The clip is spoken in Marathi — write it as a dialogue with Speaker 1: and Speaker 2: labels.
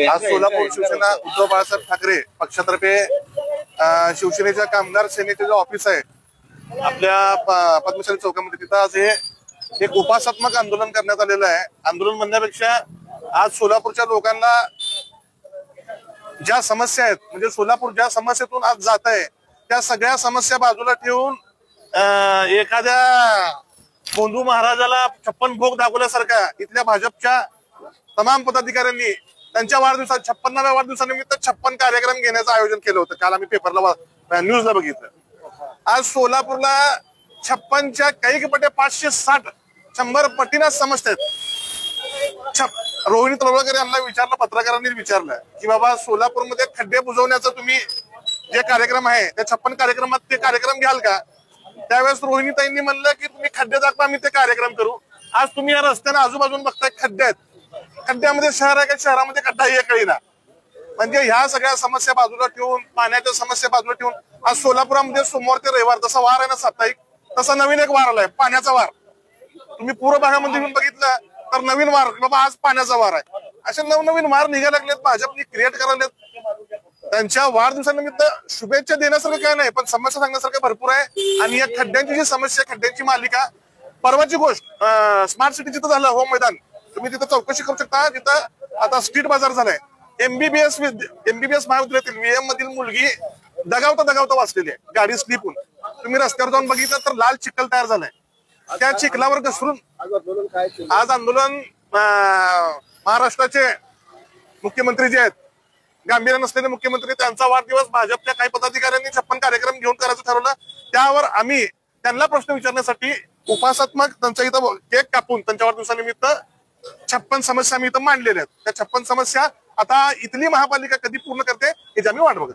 Speaker 1: आज सोलापूर शिवसेना उद्धव बाळासाहेब ठाकरे पक्षातर्फे शिवसेनेच्या कामगार सेनेचे जे ऑफिस आहे आपल्या पद्मशाली चौकामध्ये, तिथं आज हे एक उपासात्मक आंदोलन करण्यात आलेलं आहे. आंदोलन म्हणण्यापेक्षा आज सोलापूरच्या लोकांना ज्या समस्या आहेत, म्हणजे सोलापूर ज्या समस्येतून आज जात आहे त्या सगळ्या समस्या बाजूला ठेवून एखाद्या बोंधू महाराजाला 56 भोग दाखवल्यासारखा इथल्या भाजपच्या तमाम पदाधिकाऱ्यांनी त्यांच्या वाढदिवसात 56व्या वाढदिवसानिमित्त 56 कार्यक्रम घेण्याचं आयोजन केलं होतं. काल आम्ही पेपरला न्यूजला बघितलं. आज सोलापूरला 56च्या काही पटे 560 100 पटीनं समजतात. रोहिणी तळवळकर यांना विचारलं, पत्रकारांनी विचारलं की बाबा सोलापूरमध्ये खड्डे बुजवण्याचा तुम्ही जे कार्यक्रम आहे त्या 56 कार्यक्रमात ते कार्यक्रम घ्याल का? त्यावेळेस रोहिणीताईंनी म्हणलं की तुम्ही खड्डे दाखवा, आम्ही ते कार्यक्रम करू. आज तुम्ही या रस्त्याने आजूबाजून बघताय खड्डे आहेत. खड्ड्यामध्ये शहर आहे का शहरामध्ये खड्डा हे कळीना. म्हणजे ह्या सगळ्या समस्या बाजूला ठेवून, पाण्याच्या समस्या बाजूला ठेवून आज सोलापुरामध्ये सोमवार ते रविवार जसा वार आहे ना साप्ताहिक, तसा नवीन एक वार आलाय, पाण्याचा वार. तुम्ही पूर्व भागामध्ये येऊन बघितलं तर नवीन वार, बाबा आज पाण्याचा वार आहे. असे नवनवीन वार निघायला लागलेत, भाजपनी क्रिएट करायला. त्यांच्या वाढदिवसानिमित्त शुभेच्छा देण्यासारखं काय नाही, पण समस्या सांगण्यासारखं भरपूर आहे. आणि या खड्ड्यांची जी समस्या, खड्ड्यांची मालिका, परवाची गोष्ट स्मार्ट सिटी जिथं झालं होम मैदान, तुम्ही तिथं चौकशी करू शकता. तिथं आता स्ट्रीट बाजार झालाय. एमबीबीएस महाविद्यालयातील VM मधील मुलगी दगावता वाचलेली आहे गाडी स्लिप होऊन. तुम्ही रस्त्यावर जाऊन बघितलं तर लाल चिखल तयार झालाय. त्या चिखलावर घसरून आज आंदोलन महाराष्ट्राचे मुख्यमंत्री जे आहेत, गांभीर्य नसलेले मुख्यमंत्री, त्यांचा वाढदिवस भाजपच्या काही पदाधिकाऱ्यांनी 56 कार्यक्रम घेऊन करायचं ठरवलं. त्यावर आम्ही त्यांना प्रश्न विचारण्यासाठी उपासात्मक त्यांच्या इथं केक कापून त्यांच्या वाढदिवसानिमित्त 56 समस्या आम्ही इथं मांडलेल्या आहेत. त्या 56 समस्या आता इथली महापालिका कधी पूर्ण करते याची आम्ही वाट बघत.